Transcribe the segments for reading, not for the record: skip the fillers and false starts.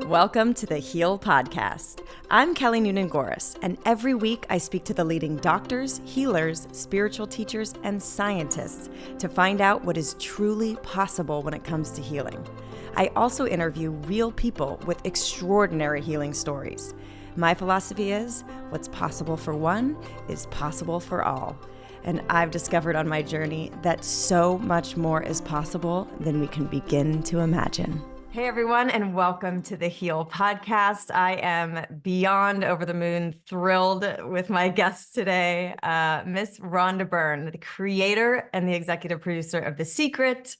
Welcome to the Heal Podcast. I'm Kelly Noonan-Goris, and every week I speak to the leading doctors, healers, spiritual teachers, and scientists to find out what is truly possible when it comes to healing. I also interview real people with extraordinary healing stories. My philosophy is, what's possible for one is possible for all. And I've discovered on my journey that so much more is possible than we can begin to imagine. Hey everyone, and welcome to the Heal Podcast. I am beyond over the moon thrilled with my guest today, Miss Rhonda Byrne, the creator and the executive producer of The Secret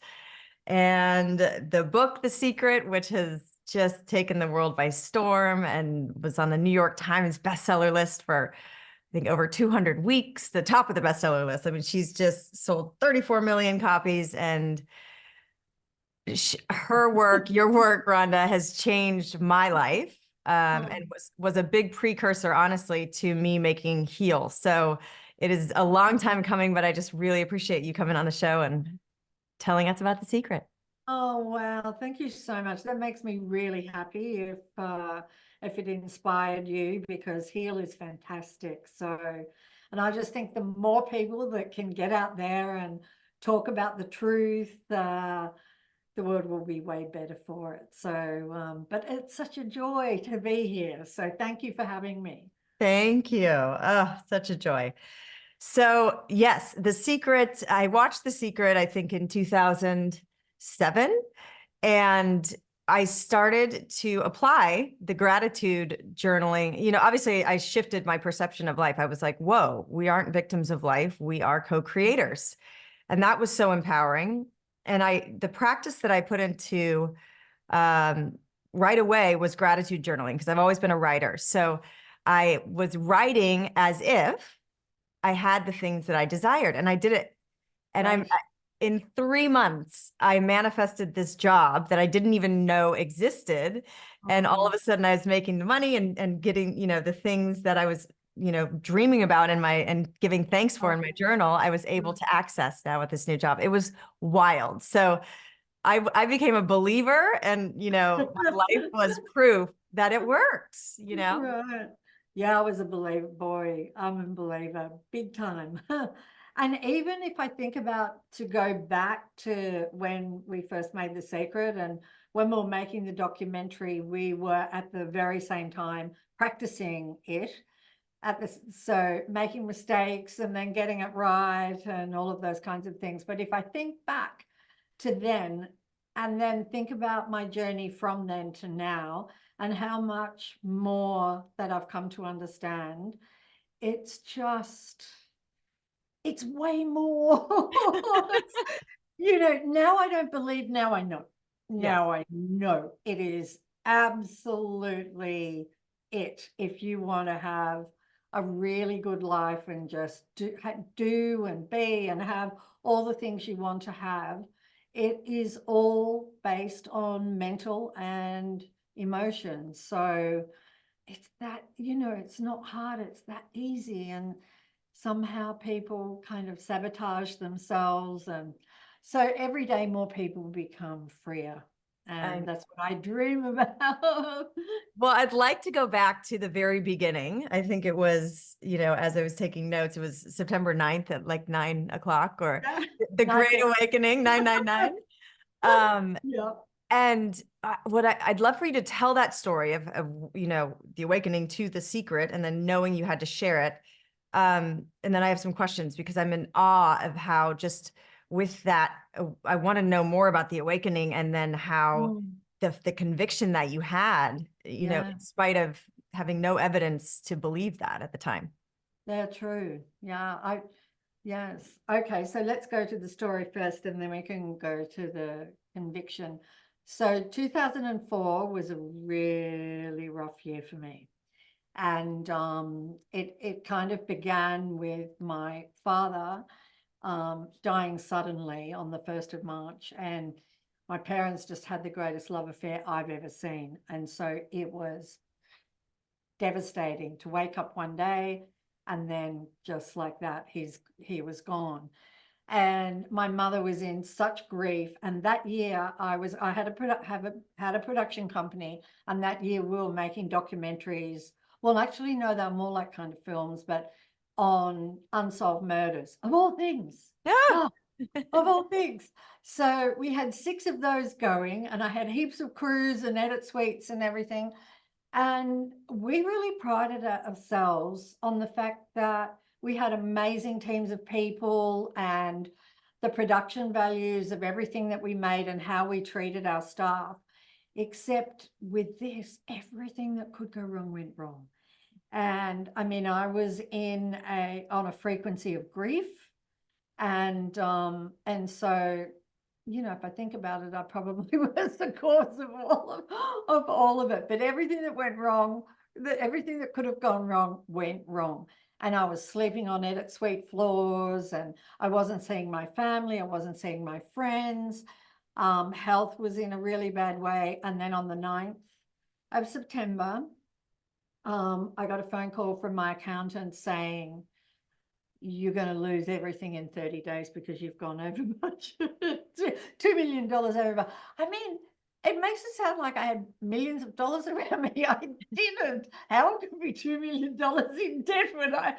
and the book The Secret, which has just taken the world by storm and was on the New York Times bestseller list for, I think, over 200 weeks, the top of the bestseller list. I mean, she's just sold 34 million copies, and her work, your work, Rhonda, has changed my life and was a big precursor, honestly, to me making Heal. So it is a long time coming, but I just really appreciate you coming on the show and telling us about The Secret. Oh, wow. Thank you so much. That makes me really happy if it inspired you, because Heal is fantastic. So, and I just think the more people that can get out there and talk about the truth, the world will be way better for it. So, but it's such a joy to be here. So thank you for having me. Thank you. Oh, such a joy. So yes, The Secret, I watched The Secret, I think in 2007, and I started to apply the gratitude journaling. You know, obviously I shifted my perception of life. I was like, whoa, we aren't victims of life. We are co-creators. And that was so empowering. And the practice that I put into right away was gratitude journaling, because I've always been a writer. So I was writing as if I had the things that I desired, and I did it. And Right. in 3 months, I manifested this job that I didn't even know existed. And all of a sudden I was making the money and getting, the things that I was, dreaming about and giving thanks for in my journal, I was able to access now with this new job. It was wild. So I became a believer, and, my life was proof that it works, Right. Yeah, I was a believer, boy. I'm a believer, big time. And even if I think about to go back to when we first made The Secret, and when we were making the documentary, we were at the very same time practicing it so making mistakes and then getting it right and all of those kinds of things. But if I think back to then, and then think about my journey from then to now, and how much more that I've come to understand, it's way more. Now I don't believe, now I know. Now I know it is absolutely it. If you want to have a really good life and just do and be and have all the things you want to have, it is all based on mental and emotions. So it's that, it's not hard, it's that easy. And somehow people kind of sabotage themselves. And so every day more people become freer. And that's what I dream about. Well, I'd like to go back to the very beginning. I think it was, as I was taking notes, it was September 9th at like 9 o'clock, or the Great Awakening, 999. Yeah. And what I'd love for you to tell that story of, the awakening to The Secret, and then knowing you had to share it. And then I have some questions, because I'm in awe of how, just with that, I want to know more about the awakening, and then how the conviction that you had, in spite of having no evidence to believe that at the time. They're true. Yeah. Yes. Okay. So let's go to the story first, and then we can go to the conviction. So 2004 was a really rough year for me. And it kind of began with my father dying suddenly on the 1st of March. And my parents just had the greatest love affair I've ever seen. And so it was devastating to wake up one day and then just like that, he was gone. And my mother was in such grief. And that year I had a production company, and that year we were making documentaries. Well, actually, no, they're more like kind of films, but on unsolved murders, of all things. Yeah. Of all things. So we had 6 of those going, and I had heaps of crews and edit suites and everything. And we really prided ourselves on the fact that we had amazing teams of people, and the production values of everything that we made and how we treated our staff. Except with this, everything that could go wrong went wrong. And I mean, I was on a frequency of grief. And so, if I think about it, I probably was the cause of all of it. But everything that went wrong, everything that could have gone wrong went wrong. And I was sleeping on edit suite floors, and I wasn't seeing my family, I wasn't seeing my friends. Health was in a really bad way. And then on the 9th of September, I got a phone call from my accountant saying, you're going to lose everything in 30 days because you've gone over budget. $2 million over. I mean, it makes it sound like I had millions of dollars around me. I didn't. How could be $2 million in debt when I?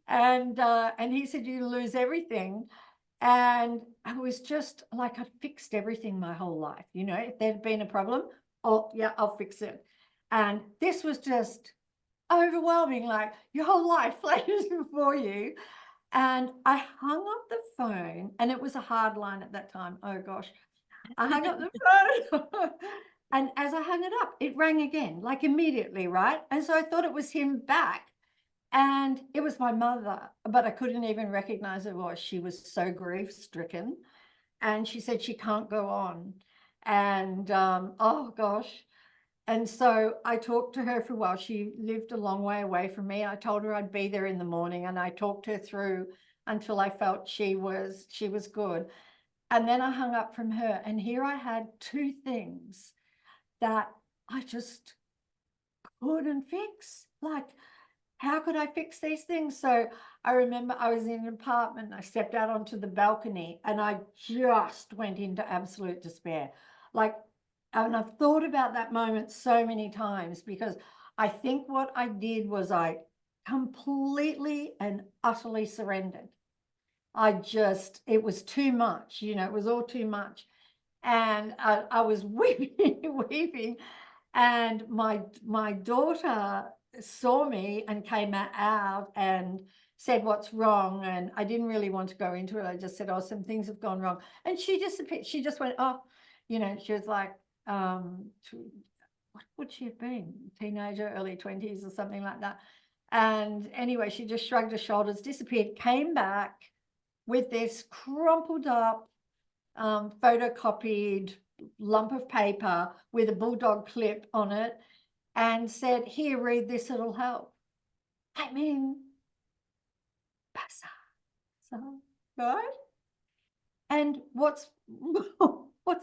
And he said, you lose everything. And I was just like, I fixed everything my whole life. If there'd been a problem, oh yeah, I'll fix it. And this was just overwhelming, like your whole life flashes before you. And I hung up the phone, and it was a hard line at that time. Oh gosh. I hung up the phone. And as I hung it up, it rang again, like immediately, right? And so I thought it was him back. And it was my mother, but I couldn't even recognize her voice. She was so grief-stricken. And she said she can't go on. And oh gosh. And so I talked to her for a while. She lived a long way away from me. I told her I'd be there in the morning, and I talked her through until I felt she was good. And then I hung up from her, and here I had 2 things that I just couldn't fix. Like, how could I fix these things? So I remember I was in an apartment, I stepped out onto the balcony, and I just went into absolute despair. Like, and I've thought about that moment so many times, because I think what I did was I completely and utterly surrendered. It was too much, it was all too much. And I was weeping, and my daughter saw me and came out and said, what's wrong? And I didn't really want to go into it. I just said, oh, some things have gone wrong. And she disappeared. She just went, oh, she was like, what would she have been? Teenager, early 20s or something like that. And anyway, she just shrugged her shoulders, disappeared, came back with this crumpled up, photocopied lump of paper with a bulldog clip on it, and said, here, read this, it'll help. I mean, right? And what's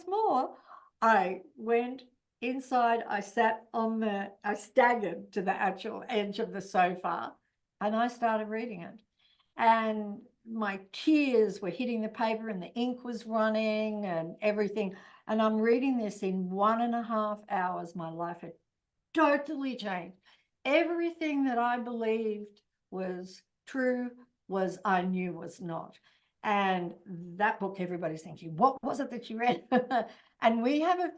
more, I went inside, I staggered to the actual edge of the sofa, and I started reading it. And my tears were hitting the paper, and the ink was running and everything. And I'm reading this in 1.5 hours. My life had totally changed. Everything that I believed was true I knew was not. And that book, everybody's thinking, what was it that you read? And we have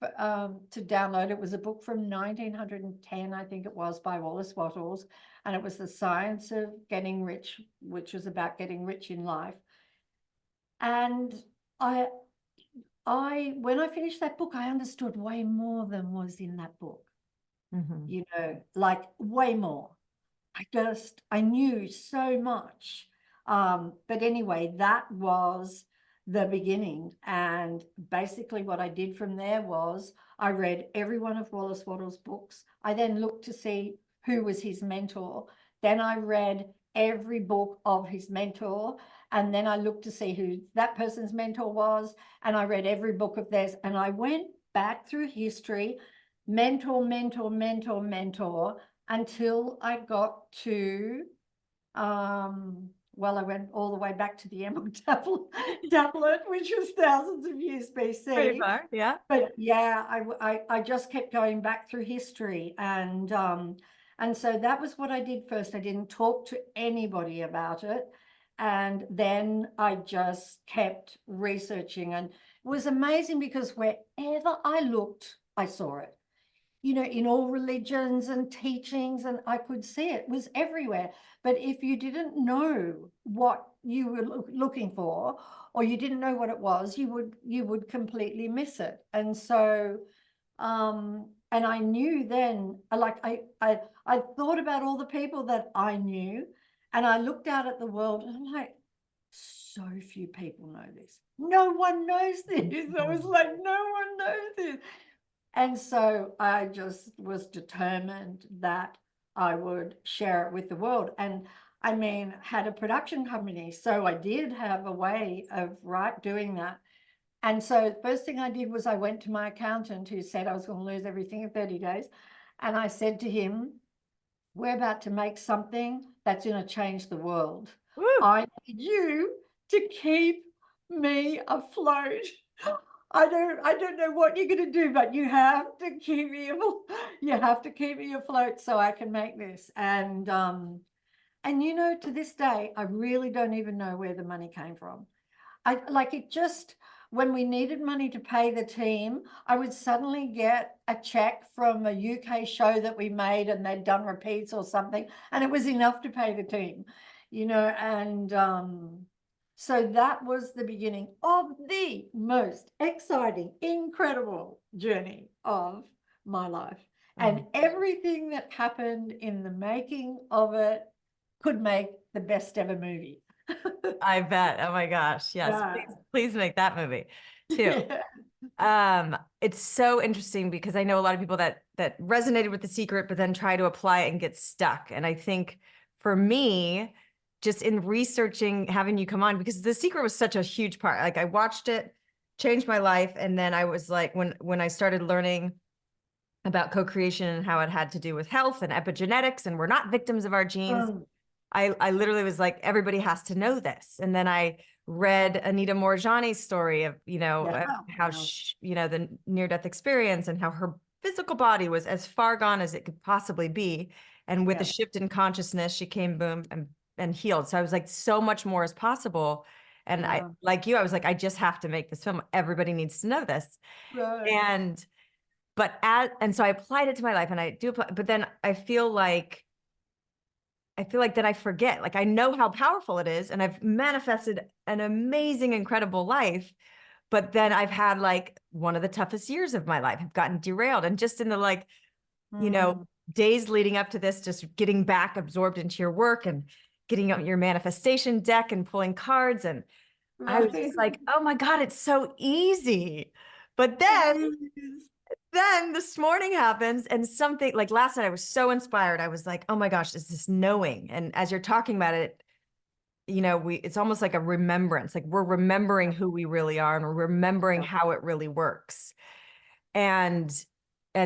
to download. It was a book from 1910, I think it was, by Wallace Wattles, and it was The Science of Getting Rich, which was about getting rich in life. And when I finished that book, I understood way more than was in that book. Like way more. I knew so much. But anyway, that was the beginning. And basically what I did from there was I read every one of Wallace Wattles' books. I then looked to see who was his mentor. Then I read every book of his mentor. And then I looked to see who that person's mentor was. And I read every book of theirs. And I went back through history, mentor, until I got to well, I went all the way back to the emerald tablet, which was thousands of years Pretty BC. far, yeah. But yeah, I just kept going back through history, and so that was what I did first. I didn't talk to anybody about it, and then I just kept researching, and it was amazing because wherever I looked, I saw it. You know, in all religions and teachings, and I could see it was everywhere. But if you didn't know what you were looking for, or you didn't know what it was, you would completely miss it. And so, and I knew then, I thought about all the people that I knew, and I looked out at the world, and I'm like, so few people know this. No one knows this. I was like, no one knows this. And so I just was determined that I would share it with the world. And I mean, had a production company, so I did have a way of doing that. And so the first thing I did was I went to my accountant, who said I was going to lose everything in 30 days. And I said to him, we're about to make something that's going to change the world. Woo. I need you to keep me afloat. I don't know what you're going to do, but you have to keep me afloat so I can make this. And you know, to this day, I really don't even know where the money came from. I like it just when we needed money to pay the team, I would suddenly get a check from a UK show that we made, and they'd done repeats or something, and it was enough to pay the team, you know. And so that was the beginning of the most exciting, incredible journey of my life. And everything that happened in the making of it could make the best ever movie. I bet. Oh my gosh. Yes. Yeah. Please make that movie too. Yeah. It's so interesting because I know a lot of people that resonated with The Secret, but then try to apply it and get stuck. And I think for me, just in researching, having you come on, because The Secret was such a huge part. Like I watched it, changed my life. And then I was like, when I started learning about co-creation and how it had to do with health and epigenetics, and we're not victims of our genes. I literally was like, everybody has to know this. And then I read Anita Moorjani's story of, how the near-death experience and how her physical body was as far gone as it could possibly be. And with a shift in consciousness, she came boom and healed. So I was like, so much more is possible. And I, like you, I was like, I just have to make this film. Everybody needs to know this. And so I applied it to my life, and I do apply, but then I feel like then I forget, like I know how powerful it is, and I've manifested an amazing, incredible life. But then I've had like one of the toughest years of my life. I've gotten derailed, and just in the days leading up to this, just getting back absorbed into your work and getting out your manifestation deck and pulling cards. And I was just like, oh my God, it's so easy. But then this morning happens, and something like last night, I was so inspired. I was like, oh my gosh, is this knowing? And as you're talking about it, it's almost like a remembrance, like we're remembering who we really are, and we're remembering how it really works. And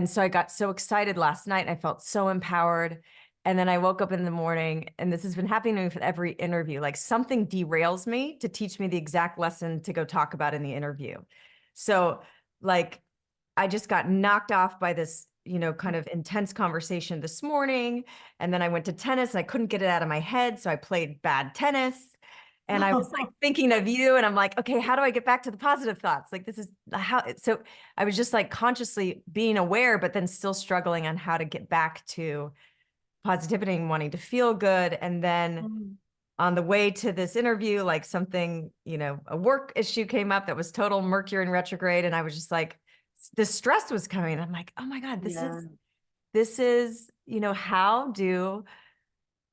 so I got so excited last night, and I felt so empowered. And then I woke up in the morning, and this has been happening to me with every interview, like something derails me to teach me the exact lesson to go talk about in the interview. So like, I just got knocked off by this, kind of intense conversation this morning. And then I went to tennis, and I couldn't get it out of my head. So I played bad tennis, and I was like thinking of you, and I'm like, okay, how do I get back to the positive thoughts? Like, this is how, so I was just like consciously being aware, but then still struggling on how to get back to positivity and wanting to feel good. And then on the way to this interview, like something, a work issue came up that was total Mercury in retrograde. And I was just like, the stress was coming. I'm like, oh my God, this is, how do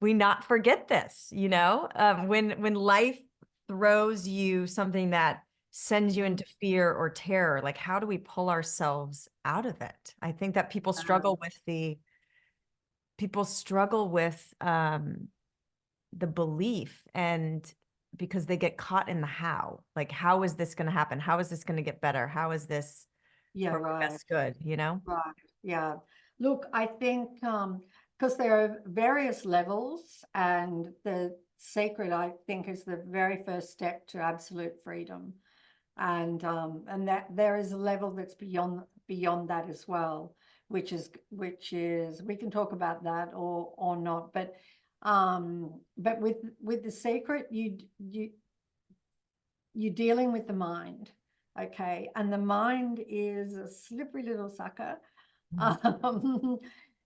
we not forget this? When life throws you something that sends you into fear or terror, like how do we pull ourselves out of it? I think that people struggle with the belief, and because they get caught in the how, like, how is this going to happen? How is this going to get better? How is this for my best good, Right. Yeah. Look, I think because there are various levels, and sacred, I think, is the very first step to absolute freedom. And that there is a level that's beyond that as well, which is we can talk about that or not, but with the sacred, you're dealing with the mind, okay, and the mind is a slippery little sucker.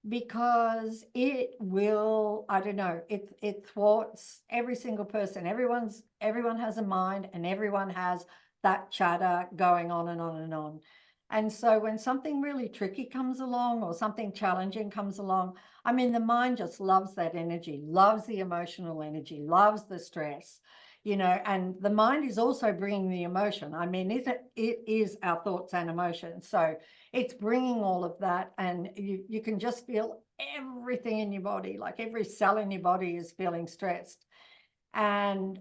Because it will, I don't know, it thwarts every single person. Everyone has a mind, and everyone has that chatter going on and on and on. And so when something really tricky comes along or something challenging comes along, I mean, the mind just loves that energy, loves the emotional energy, loves the stress, and the mind is also bringing the emotion. I mean, it is our thoughts and emotions. So it's bringing all of that, and you can just feel everything in your body, like every cell in your body is feeling stressed. And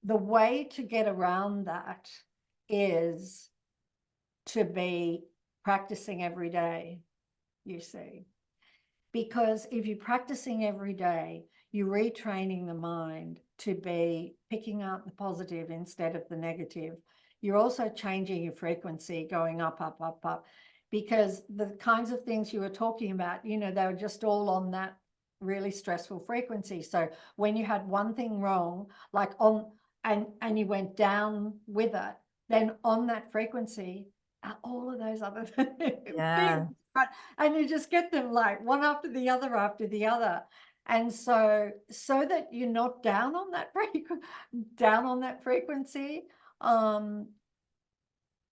the way to get around that is to be practicing every day, you see. Because if you're practicing every day, you're retraining the mind to be picking up the positive instead of the negative. You're also changing your frequency, going up, up, up, up, because the kinds of things you were talking about, they were just all on that really stressful frequency. So when you had one thing wrong, like and you went down with it, then on that frequency are all of those other Yeah. things, and you just get them like one after the other. And so that you're not down on that frequency,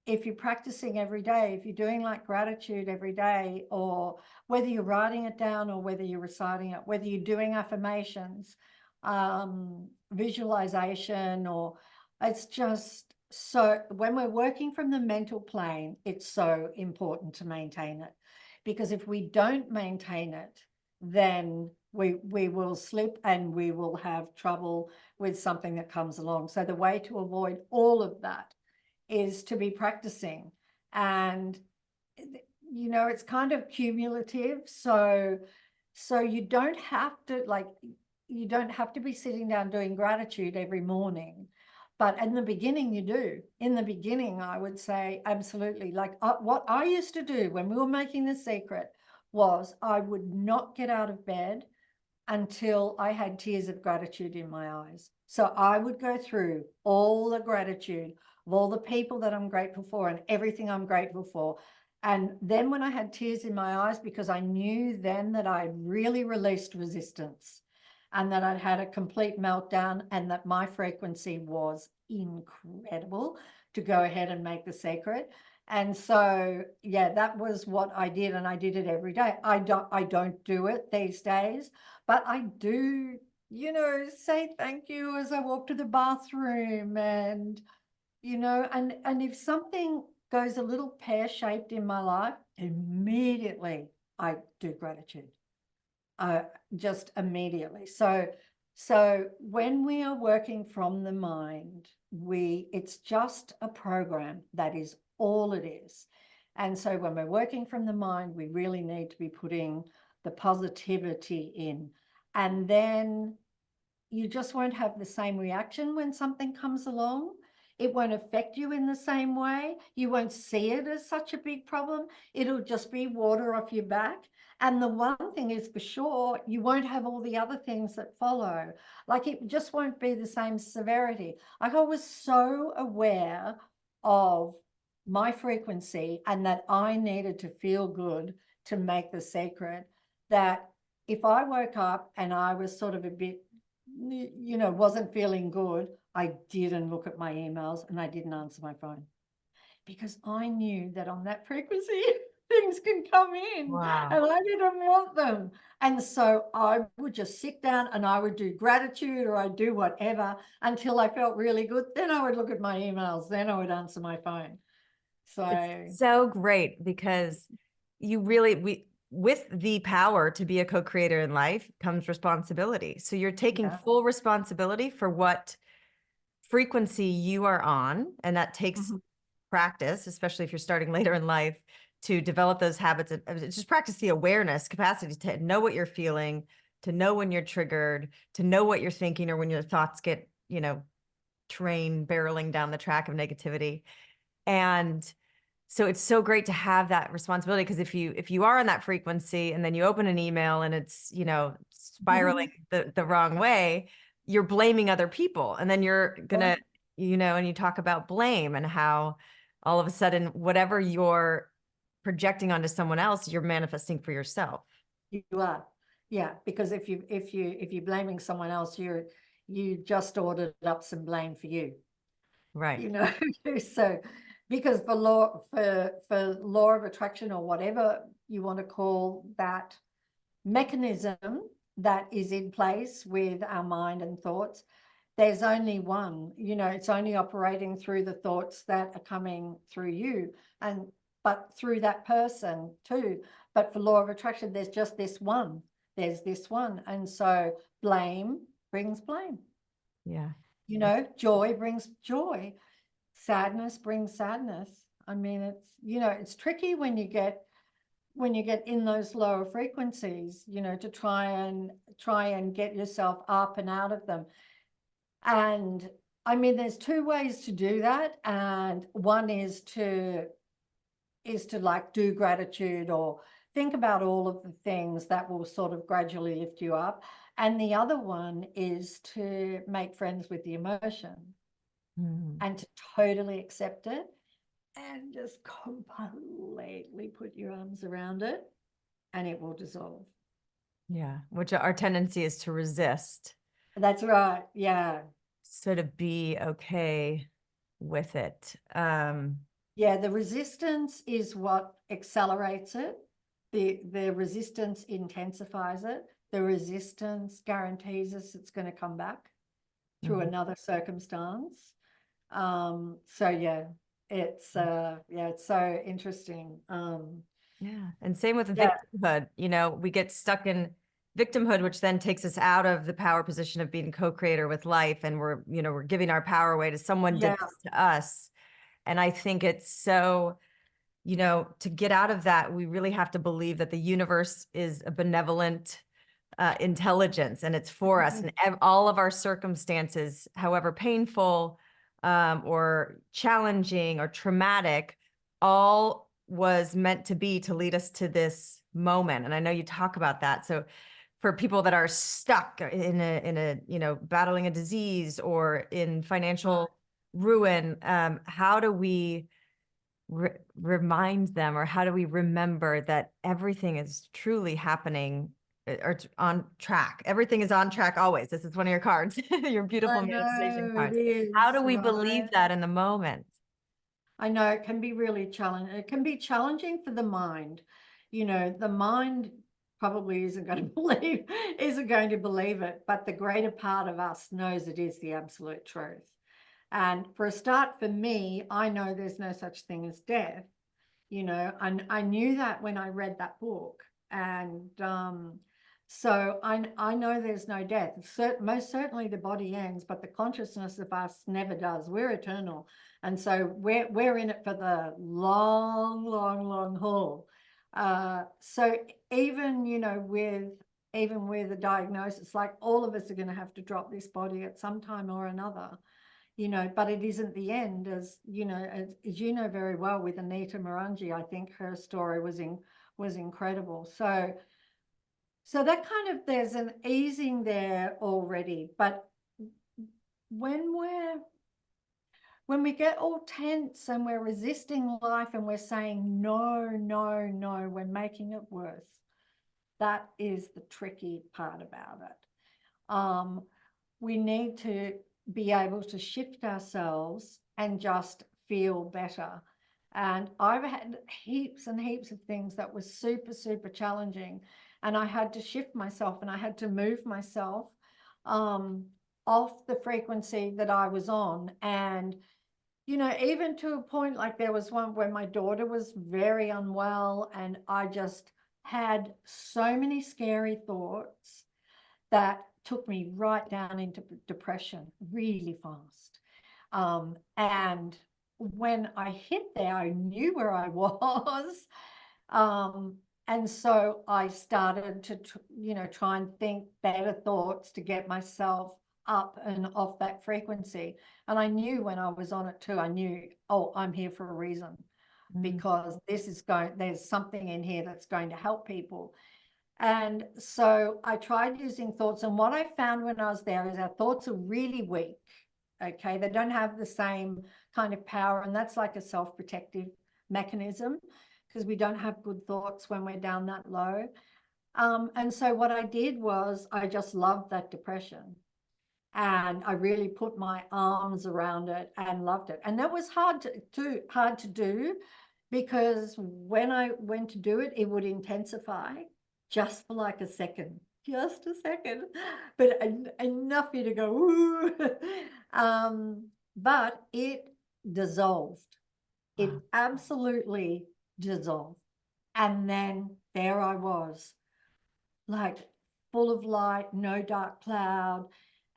if you're practicing every day, if you're doing like gratitude every day, or whether you're writing it down or whether you're reciting it, whether you're doing affirmations, visualization, or it's just, so when we're working from the mental plane, it's so important to maintain it, because if we don't maintain it, then we will slip and we will have trouble with something that comes along. So the way to avoid all of that is to be practicing. And it's kind of cumulative, so you don't have to be sitting down doing gratitude every morning, but in the beginning you do. In the beginning, I would say absolutely. Like what I used to do when we were making The Secret was I would not get out of bed until I had tears of gratitude in my eyes. So I would go through all the gratitude of all the people that I'm grateful for and everything I'm grateful for. And then when I had tears in my eyes, because I knew then that I really released resistance and that I'd had a complete meltdown and that my frequency was incredible to go ahead and make The Secret. And so, yeah, that was what I did, and I did it every day. I don't do it these days, but I do, say thank you as I walk to the bathroom, and, and if something goes a little pear-shaped in my life, immediately I do gratitude. Just immediately. So when we are working from the mind, it's just a program. That is all it is. And so when we're working from the mind, we really need to be putting the positivity in. And then you just won't have the same reaction when something comes along. It won't affect you in the same way. You won't see it as such a big problem. It'll just be water off your back. And the one thing is for sure, you won't have all the other things that follow. Like it just won't be the same severity. Like I was so aware of my frequency and that I needed to feel good to make The Secret, that if I woke up and I was sort of a bit, wasn't feeling good, I didn't look at my emails and I didn't answer my phone, because I knew that on that frequency things can come in. Wow. And I didn't want them. And so I would just sit down and I would do gratitude or I'd do whatever until I felt really good. Then I would look at my emails. Then I would answer my phone. So it's so great, because with the power to be a co-creator in life comes responsibility. So you're taking full responsibility for what frequency you are on. And that takes practice, especially if you're starting later in life, to develop those habits and just practice the awareness capacity to know what you're feeling, to know when you're triggered, to know what you're thinking, or when your thoughts get, train barreling down the track of negativity. And so it's so great to have that responsibility, because if you are on that frequency and then you open an email and it's, spiraling the wrong way, you're blaming other people. And then you're gonna, and you talk about blame and how all of a sudden, whatever you're projecting onto someone else, you're manifesting for yourself. You are. Yeah, because if you're blaming someone else, you just ordered up some blame for you. Right. So because for law of attraction, or whatever you want to call that mechanism that is in place with our mind and thoughts, there's only one. It's only operating through the thoughts that are coming through you, but through that person too. But for law of attraction, there's just this one. There's this one. And so blame brings blame. Yeah. Joy brings joy. Sadness brings sadness. I mean, it's tricky when you get in those lower frequencies, to try and get yourself up and out of them. And I mean, there's two ways to do that. And one is to like do gratitude, or think about all of the things that will sort of gradually lift you up. And the other one is to make friends with the emotion and to totally accept it and just completely put your arms around it, and it will dissolve. Yeah. Which our tendency is to resist. That's right. Yeah. So to be okay with it. Yeah, the resistance is what accelerates it. The resistance intensifies it. The resistance guarantees us it's going to come back through another circumstance. So yeah, it's so interesting. Yeah. And same with victimhood. We get stuck in victimhood, which then takes us out of the power position of being co-creator with life. And we're giving our power away to someone did this to us. And I think it's so, to get out of that, we really have to believe that the universe is a benevolent intelligence, and it's for us. And all of our circumstances, however painful or challenging or traumatic, all was meant to be to lead us to this moment. And I know you talk about that. So for people that are stuck in a battling a disease or in financial ruin, how do we remind them, or how do we remember that everything is truly happening, or it's on track? Everything is on track always. This is one of your cards, your beautiful manifestation cards. How do we believe that in the moment? I know it can be really challenging. It can be challenging for the mind. The mind probably isn't going to believe it, but the greater part of us knows it is the absolute truth. And for a start, for me, I know there's no such thing as death. I knew that when I read that book. And so I know there's no death. Most certainly the body ends, but the consciousness of us never does. We're eternal. And so we're in it for the long, long, long haul. So even, with a diagnosis, like all of us are going to have to drop this body at some time or another. But it isn't the end, as you know very well with Anita Morangi. I think her story was incredible. So that kind of, there's an easing there already. But when we get all tense and we're resisting life and we're saying no, no, no, we're making it worse. That is the tricky part about it. We need to be able to shift ourselves and just feel better. And I've had heaps and heaps of things that were super, super challenging. And I had to shift myself, and I had to move myself off the frequency that I was on. And, even to a point, like there was one where my daughter was very unwell, and I just had so many scary thoughts that took me right down into depression really fast. And when I hit there, I knew where I was. And so I started to, try and think better thoughts to get myself up and off that frequency. And I knew when I was on it too, I knew, oh, I'm here for a reason, because there's something in here that's going to help people. And so I tried using thoughts. And what I found when I was there is our thoughts are really weak. Okay. They don't have the same kind of power. And that's like a self-protective mechanism, because we don't have good thoughts when we're down that low. And so what I did was I just loved that depression. And I really put my arms around it and loved it. And that was hard to do, because when I went to do it, it would intensify just for like a second, but enough for you to go, ooh. But it dissolved. It absolutely dissolved. And then there I was, like full of light, no dark cloud.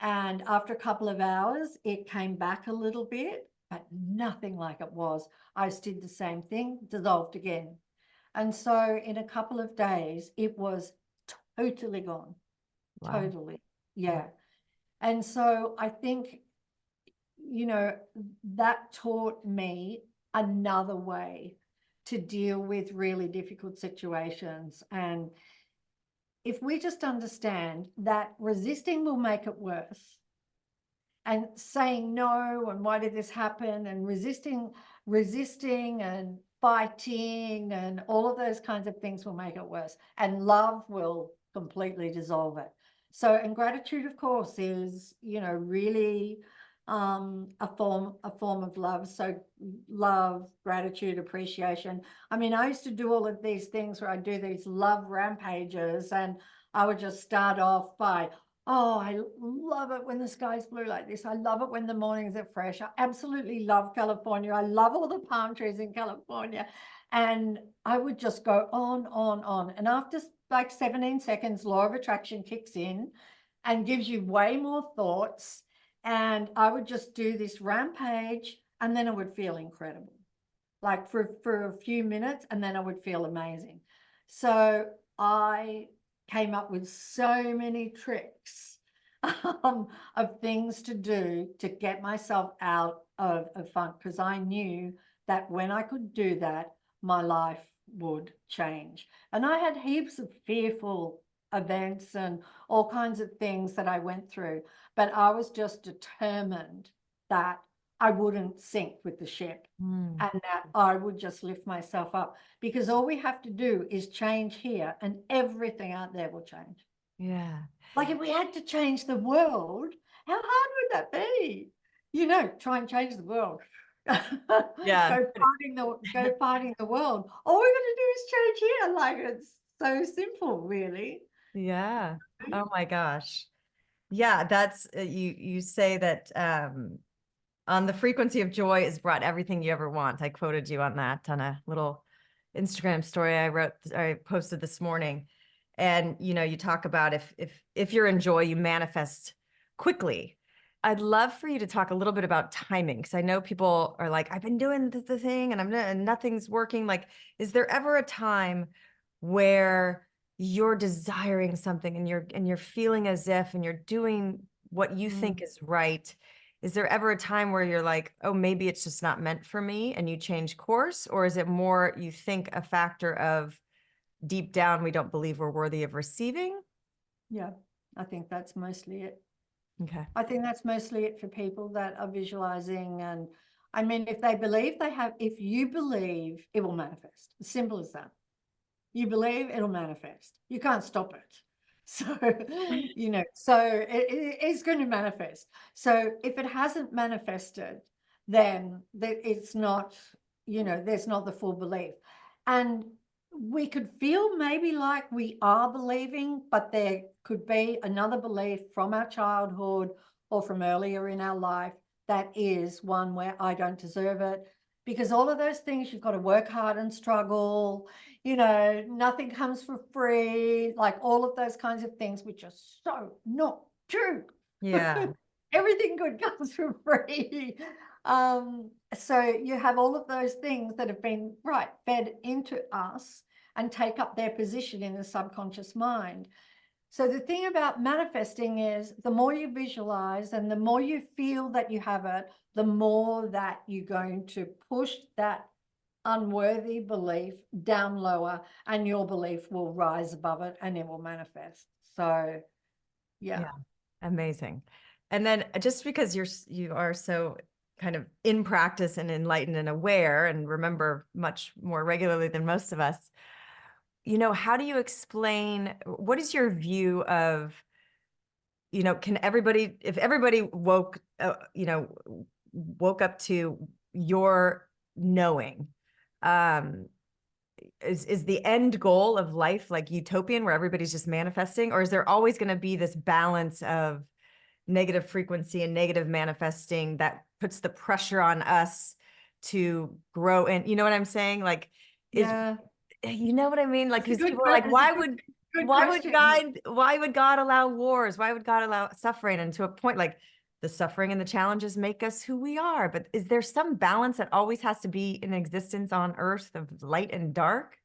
And after a couple of hours, it came back a little bit, but nothing like it was. I just did the same thing, dissolved again. And so in a couple of days, it was totally gone. Wow. Totally. Yeah. And so I think, that taught me another way to deal with really difficult situations. And if we just understand that resisting will make it worse, and saying no, and why did this happen, and resisting and fighting and all of those kinds of things will make it worse, and love will completely dissolve it. So, and gratitude, of course, is, really a form of love. So love, gratitude, appreciation. I mean, I used to do all of these things where I do these love rampages, and I would just start off by, oh, I love it when the sky's blue like this. I love it when the mornings are fresh. I absolutely love California. I love all the palm trees in California. And I would just go on, on, on. And after like 17 seconds, law of attraction kicks in and gives you way more thoughts. And I would just do this rampage, and then I would feel incredible, like for a few minutes, and then I would feel amazing. So I came up with so many tricks of things to do to get myself out of funk, because I knew that when I could do that, my life would change. And I had heaps of fearful events and all kinds of things that I went through, but I was just determined that I wouldn't sink with the ship, and that I would just lift myself up, because all we have to do is change here and everything out there will change. Yeah. Like if we had to change the world, how hard would that be? Try and change the world. Yeah. Go fighting the world. All we're going to do is change here. Like, it's so simple, really. Yeah. Oh my gosh. Yeah, that's you say that on the frequency of joy is brought everything you ever want. I quoted you on that on a little Instagram story I posted this morning. And you talk about if you're in joy, you manifest quickly. I'd love for you to talk a little bit about timing, because I know people are like, I've been doing the thing and nothing's working. Like, is there ever a time where you're desiring something and you're feeling as if, and you're doing what you think is right? Is there ever a time where you're like, oh, maybe it's just not meant for me, and you change course? Or is it more, you think, a factor of deep down, we don't believe we're worthy of receiving? Yeah, I think that's mostly it. Okay. I think that's mostly it for people that are visualizing. And I mean, if you believe, it will manifest. As simple as that. You believe, it'll manifest. You can't stop it. So, it's going to manifest. So if it hasn't manifested, then it's not, there's not the full belief. And we could feel maybe like we are believing, but there could be another belief from our childhood or from earlier in our life that is one where I don't deserve it. Because all of those things, you've got to work hard and struggle, nothing comes for free, like all of those kinds of things, which are so not true. Yeah. Everything good comes for free. So you have all of those things that have been fed into us, and take up their position in the subconscious mind. So the thing about manifesting is the more you visualize and the more you feel that you have it, the more that you're going to push that unworthy belief down lower, and your belief will rise above it and it will manifest. So yeah. Amazing. And then just because you are so kind of in practice and enlightened and aware and remember much more regularly than most of us, how do you explain, what is your view of, can everybody, if everybody woke up to your knowing, is the end goal of life like utopian where everybody's just manifesting, or is there always going to be this balance of negative frequency and negative manifesting that puts the pressure on us to grow? And you know what I'm saying? Like, you know what I mean? Like, because people are like, why would God allow wars? Why would God allow suffering? And to a point, like, the suffering and the challenges make us who we are. But is there some balance that always has to be in existence on earth of light and dark?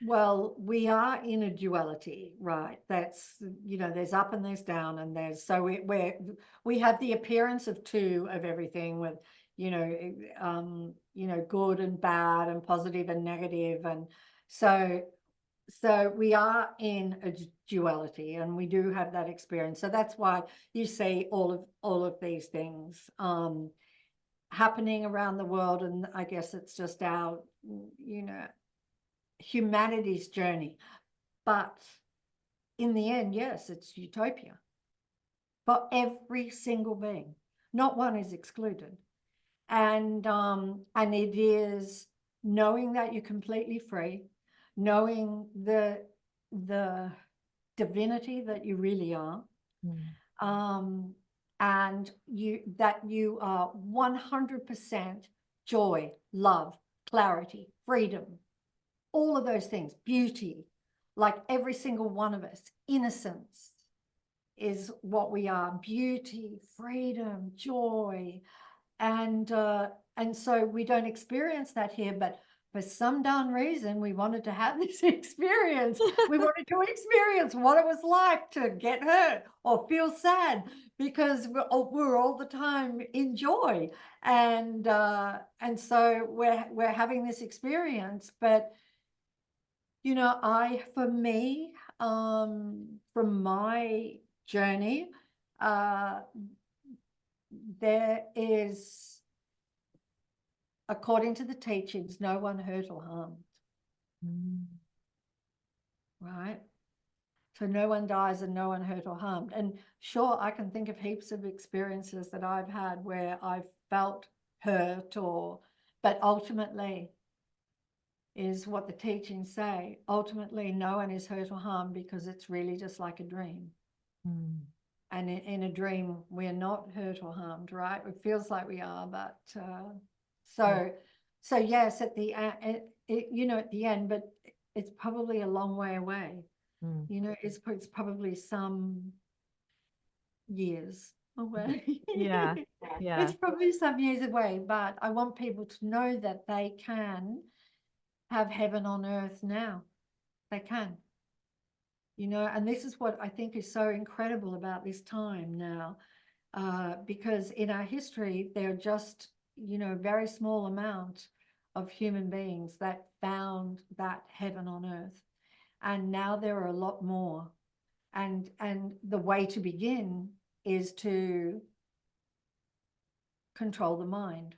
Well, we are in a duality, right? That's, there's up and there's down, and so we have the appearance of two of everything with, good and bad and positive and negative. And so we are in a duality, and we do have that experience. So that's why you see all of these things happening around the world. And I guess it's just our, humanity's journey. But in the end, yes, it's utopia for every single being. Not one is excluded. And it is knowing that you're completely free, knowing the divinity that you really are, and that you are 100% joy, love, clarity, freedom, all of those things, beauty, like every single one of us. Innocence is what we are: beauty, freedom, joy. And so we don't experience that here, but for some darn reason, we wanted to have this experience. We wanted to experience what it was like to get hurt or feel sad, because we're all the time in joy. And so we're having this experience. But for me, from my journey, there is, according to the teachings, no one hurt or harmed. Right? So no one dies and no one hurt or harmed. And sure, I can think of heaps of experiences that I've had where I've felt hurt, but ultimately, is what the teachings say, ultimately no one is hurt or harmed, because it's really just like a dream. And in a dream, we're not hurt or harmed, right? It feels like we are, but so yes, at the at the end, but it's probably a long way away. It's probably some years away. Yeah. It's probably some years away, but I want people to know that they can have heaven on earth now. They can. And this is what I think is so incredible about this time now, because in our history, there are just, a very small amount of human beings that found that heaven on earth. And now there are a lot more. And the way to begin is to control the mind.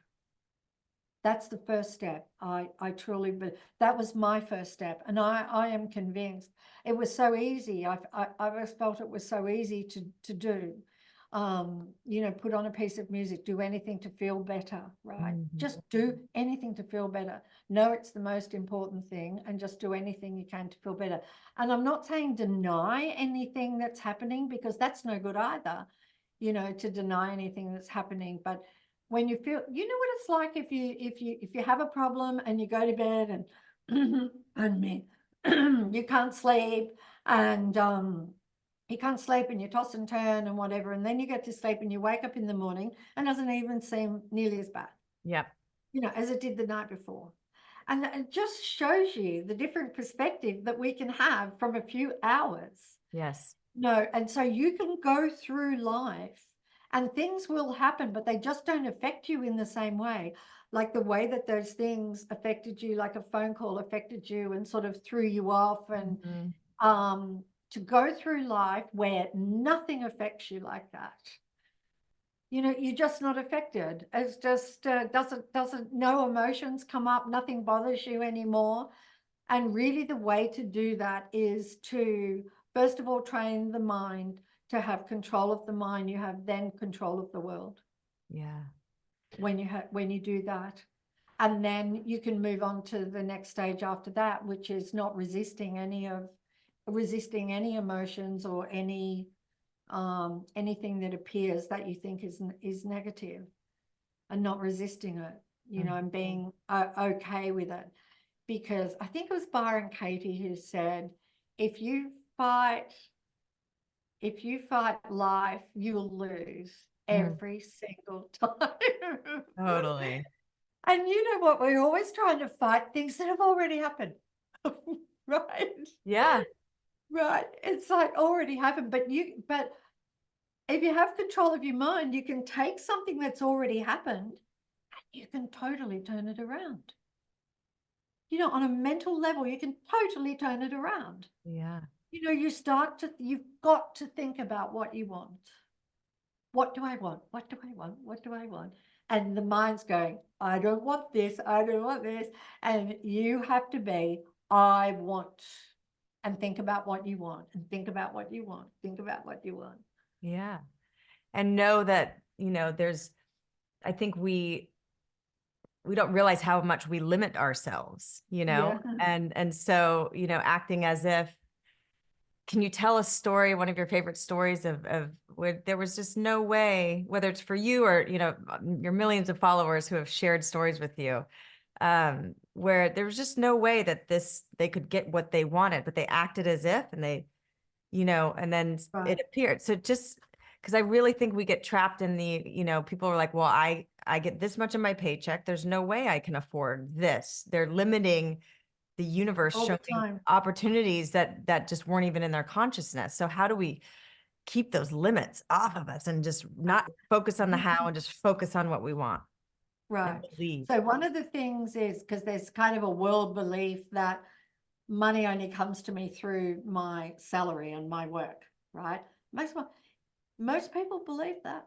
That's the first step. I truly, but that was my first step. And I am convinced it was so easy. I always felt it was so easy to do. Put on a piece of music, do anything to feel better, right? Just do anything to feel better. Know it's the most important thing, and just do anything you can to feel better. And I'm not saying deny anything that's happening, because that's no good either, to deny anything that's happening. But when you feel, what it's like if you have a problem and you go to bed and pardon me, you can't sleep, and you can't sleep and you toss and turn and whatever, and then you get to sleep and you wake up in the morning and it doesn't even seem nearly as bad, yeah, as it did the night before. And it just shows you the different perspective that we can have from a few hours. Yes. No, and so you can go through life and things will happen, but they just don't affect you in the same way. Like the way that those things affected you, like a phone call affected you and sort of threw you off. And to go through life where nothing affects you like that, you're just not affected. It's just no emotions come up, nothing bothers you anymore. And really the way to do that is to, first of all, train the mind to have control of the mind. You have then control of the world. Yeah. When you do that. And then you can move on to the next stage after that, which is not resisting any emotions or anything that appears that you think is negative, and not resisting it, and being okay with it. Because I think it was Byron Katie who said, if you fight life, you'll lose every single time. Totally. And you know what? We're always trying to fight things that have already happened. Right? Yeah. Right. It's like already happened. But if you have control of your mind, you can take something that's already happened and you can totally turn it around. On a mental level, you can totally turn it around. Yeah. You've got to think about what you want. What do I want? What do I want? What do I want? And the mind's going, I don't want this. I don't want this. And you have to be, I want. And think about what you want. And think about what you want. Think about what you want. Yeah. And know that, I think we don't realize how much we limit ourselves, Yeah. and so, acting as if, can you tell a story, one of your favorite stories of where there was just no way, whether it's for you or, your millions of followers who have shared stories with you, where there was just no way that they could get what they wanted, but they acted as if, and they, and then Right. it appeared. So just because I really think we get trapped in the, people are like, well, I get this much in my paycheck. There's no way I can afford this. They're limiting the universe, All the showing time. opportunities that just weren't even in their consciousness. So how do we keep those limits off of us and just not focus on the how and just focus on what we want and Right. believe? So one of the things is, because there's kind of a world belief that money only comes to me through my salary and my work, right? Most people believe that.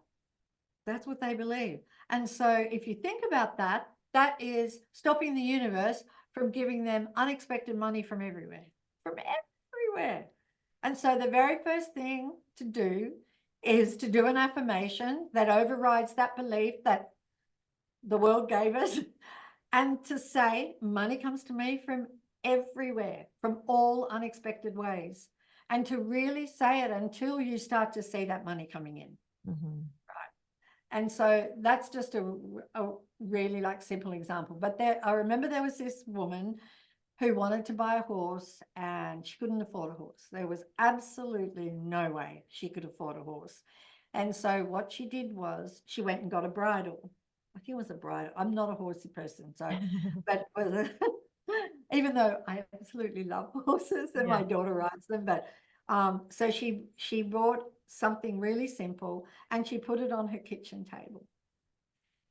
That's what they believe. And so if you think about that, that is stopping the universe from giving them unexpected money from everywhere, from everywhere. And so the very first thing to do is to do an affirmation that overrides that belief that the world gave us, and to say, money comes to me from everywhere, from all unexpected ways. And to really say it until you start to see that money coming in. And so that's just a really simple example. But I remember there was this woman who wanted to buy a horse and she couldn't afford a horse. There was absolutely no way she could afford a horse. And so what she did was she went and got a bridle. I think it was a bridle. I'm not a horsey person, so, but it was even though I absolutely love horses and my daughter rides them, but so she bought something really simple and she put it on her kitchen table.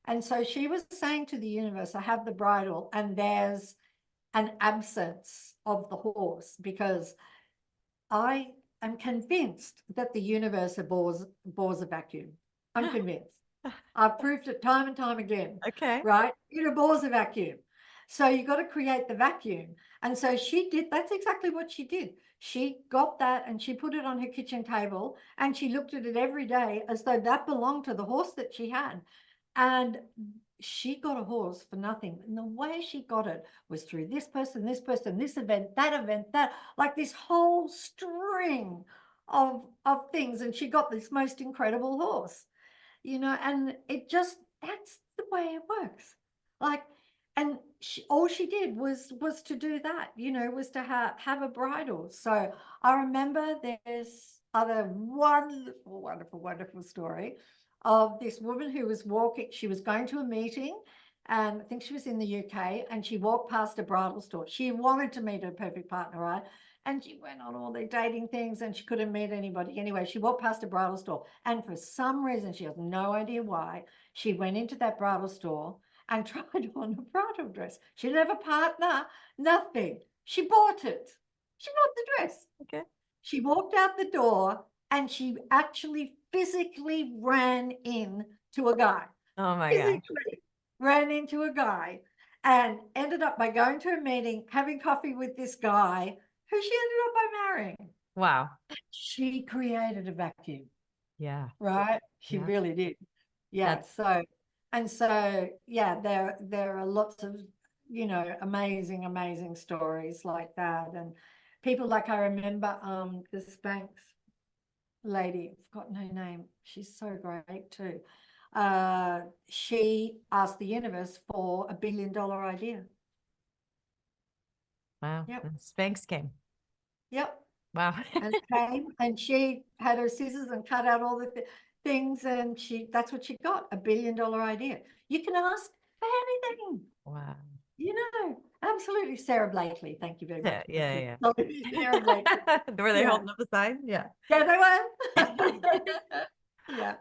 And so she was saying to the universe, I have the bridle and there's an absence of the horse, because I am convinced that the universe abhors a vacuum. I'm convinced. I've proved it time and time again. Okay. Right? It abhors a vacuum. So you got to create the vacuum. And so she did, that's exactly what she did. She got that and she put it on her kitchen table and she looked at it every day as though that belonged to the horse that she had. And she got a horse for nothing. And the way she got it was through this person, this event, that, like this whole string of things. And she got this most incredible horse, and that's the way it works. And all she did was to do that, was to have a bridle. So I remember there's other wonderful story of this woman who was walking. She was going to a meeting and I think she was in the UK, and she walked past a bridal store. She wanted to meet her perfect partner, right? And she went on all the dating things and she couldn't meet anybody. Anyway, she walked past a bridal store, and for some reason, she has no idea why, she went into that bridal store and tried on a bridal dress. She didn't have a partner, nothing. She bought it. She bought the dress. Okay. She walked out the door and she actually physically ran in to a guy. Oh my God. Physically ran into a guy and ended up by going to a meeting, having coffee with this guy who she ended up by marrying. Wow. She created a vacuum, Yeah. right? She Yeah. really did. Yeah. That's So yeah, there are lots of, amazing stories like that. And people like, I remember the Spanx lady, I've forgotten her name. She's so great too. She asked the universe for $1 billion idea. wow. Yep. And Spanx came. Yep. Wow. And it came, and she had her scissors and cut out all the things, and that's what she got, $1 billion idea. You can ask for anything, Wow. absolutely. Sarah Blakely, thank you very much. Yeah. Sarah Blakely. Were they Yeah. holding up a sign? Yeah. Yeah, they were. Yeah.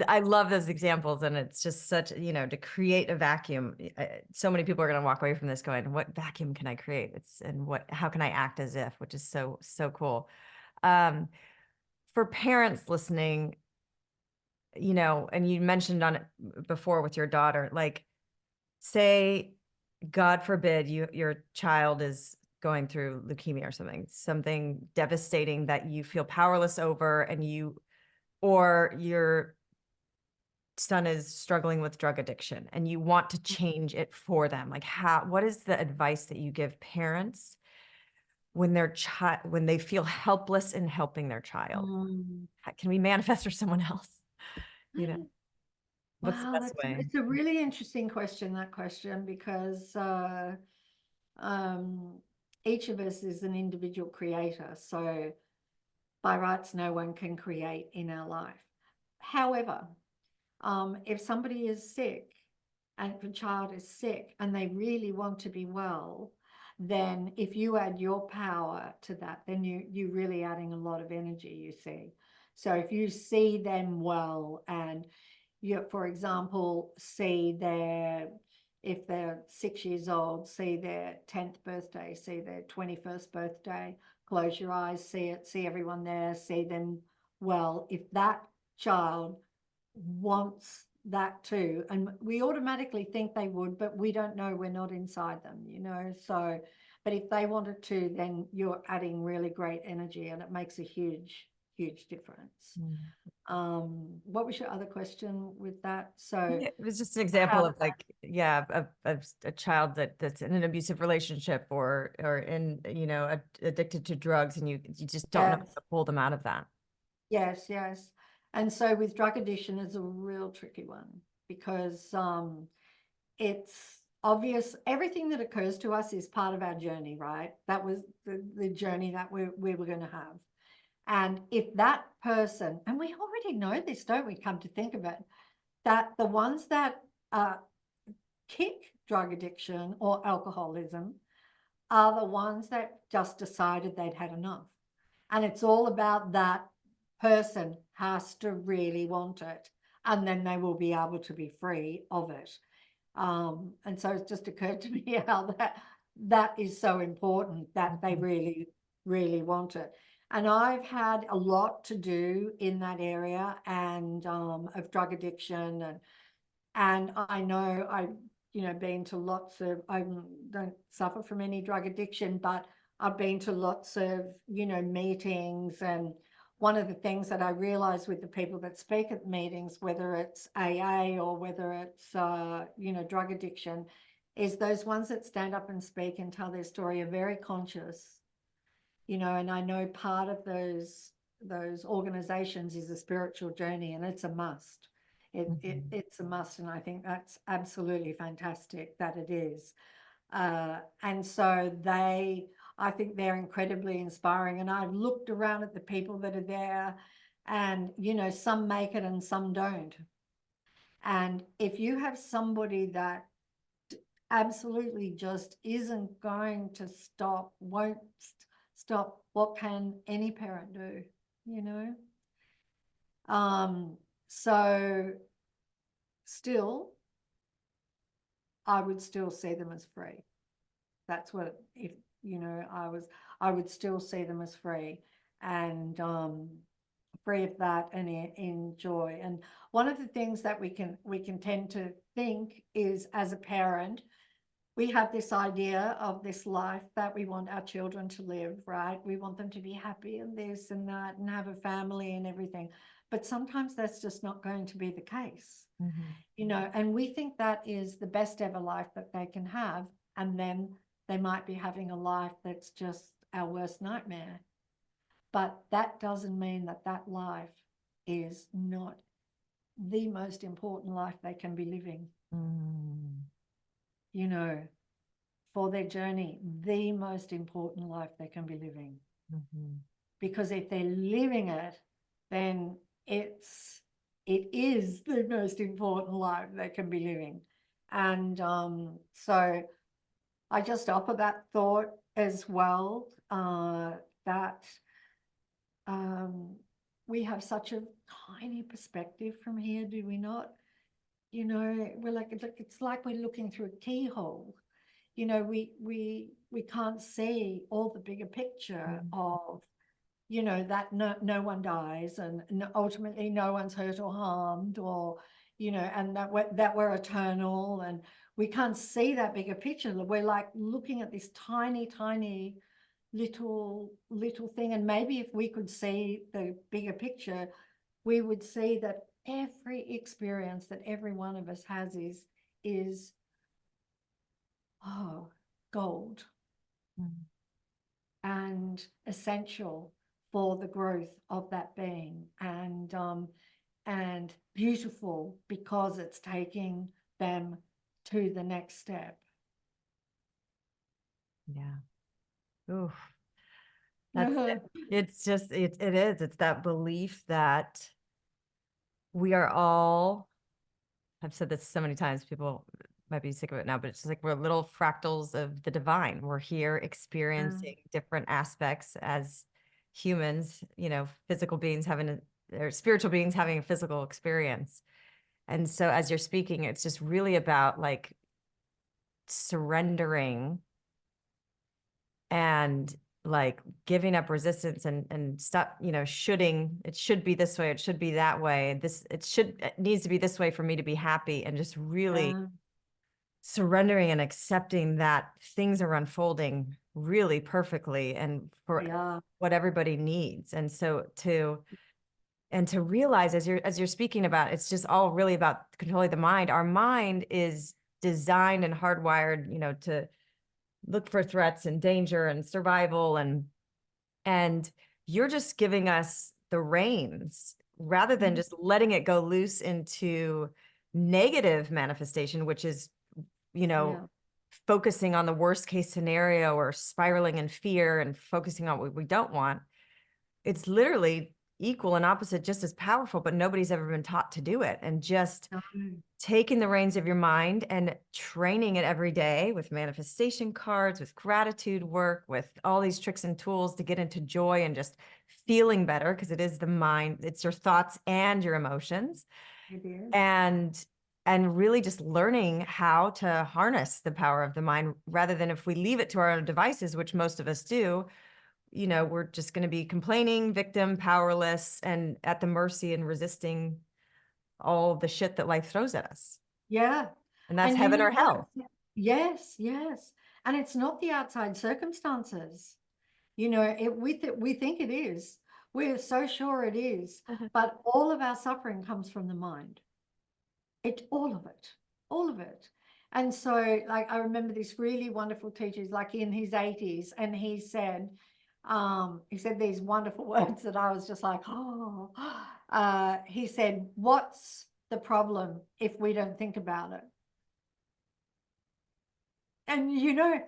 I love those examples, and it's just such, to create a vacuum. So many people are going to walk away from this going, what vacuum can I create? How can I act as if, which is so cool. For parents listening, and you mentioned on it before with your daughter, like, say, God forbid, your child is going through leukemia or something devastating that you feel powerless over, or your son is struggling with drug addiction and you want to change it for them. Like, what is the advice that you give parents when when they feel helpless in helping their child? Can we manifest for someone else? What's the Wow, best way? it's a really interesting question, that question, because each of us is an individual creator. So by rights, no one can create in our life. However, if somebody is sick, and if a child is sick and they really want to be well, then if you add your power to that, then you're really adding a lot of energy, you see. So if you see them well, and you, for example, if they're 6 years old, see their 10th birthday, see their 21st birthday, close your eyes, see it, see everyone there, see them well. If that child wants that too, and we automatically think they would, but we don't know, we're not inside them. So, but if they wanted to, then you're adding really great energy, and it makes a huge difference. What was your other question with that? So it was just an example of, like, a child that's in an abusive relationship or in, addicted to drugs, and you just don't know how to pull them out of that. Yes. And so with drug addiction, it's a real tricky one, because it's obvious everything that occurs to us is part of our journey, right? That was the journey that we were going to have. And if that person, and we already know this, don't we, come to think of it, that the ones that kick drug addiction or alcoholism are the ones that just decided they'd had enough. And it's all about that person has to really want it, and then they will be able to be free of it. And so it's just occurred to me how that is so important, that they really, really want it. And I've had a lot to do in that area, and of drug addiction, and I know I've been to lots of, I don't suffer from any drug addiction, but I've been to lots of meetings. And one of the things that I realize with the people that speak at meetings, whether it's AA or whether it's drug addiction, is those ones that stand up and speak and tell their story are very conscious. And I know part of those organizations is a spiritual journey, and it's a must. It's a must, and I think that's absolutely fantastic that it is. And so I think they're incredibly inspiring. And I've looked around at the people that are there, and some make it and some don't. And if you have somebody that absolutely just isn't going to stop, won't stop, what can any parent do, you know? So still, I would still see them as free. That's what, if, you know, I would still see them as free, and free of that, and enjoy. And one of the things that we can tend to think is, as a parent, we have this idea of this life that we want our children to live, right? We want them to be happy and this and that and have a family and everything. But sometimes that's just not going to be the case, you know, and we think that is the best ever life that they can have. And then they might be having a life that's just our worst nightmare. But that doesn't mean that that life is not the most important life they can be living. You know, for their journey, the most important life they can be living. Because if they're living it, then it is the most important life they can be living. And so I just offer that thought as well, that we have such a tiny perspective from here, do we not? You know, we're like, it's like we're looking through a keyhole. You know, we can't see all the bigger picture of, you know, that no one dies, and ultimately no one's hurt or harmed, or, you know, and that we're eternal, and we can't see that bigger picture. We're like looking at this tiny little thing. And maybe if we could see the bigger picture, we would see that every experience that every one of us has is gold and essential for the growth of that being, and beautiful because it's taking them to the next step. Yeah. Oof. That's it. It's just, it is. It's that belief that we are all, I've said this so many times, people might be sick of it now, but it's just like we're little fractals of the divine. We're here experiencing different aspects as humans, you know, physical beings or spiritual beings having a physical experience. And so as you're speaking, it's just really about like surrendering and like giving up resistance and stop, you know, it should be this way, it should be that way, it needs to be this way for me to be happy, and just really surrendering and accepting that things are unfolding really perfectly and for what everybody needs. And so to realize, as you're speaking about, it's just all really about controlling the mind. Our mind is designed and hardwired, you know, to look for threats and danger and survival, and you're just giving us the reins rather than just letting it go loose into negative manifestation, which is, you know, focusing on the worst case scenario or spiraling in fear and focusing on what we don't want. It's literally equal and opposite, just as powerful, but nobody's ever been taught to do it. And just taking the reins of your mind and training it every day with manifestation cards, with gratitude work, with all these tricks and tools to get into joy and just feeling better, because it is the mind, it's your thoughts and your emotions. It is. And really just learning how to harness the power of the mind, rather than if we leave it to our own devices, which most of us do, you know, we're just going to be complaining, victim, powerless, and at the mercy and resisting all the shit that life throws at us. Yeah. And that's heaven or hell. Yes. And it's not the outside circumstances. You know, we think it is. We're so sure it is. But all of our suffering comes from the mind. All of it. And so, like, I remember this really wonderful teacher, he's like in his 80s, and he said these wonderful words that I was just like, he said, what's the problem if we don't think about it? And, you know,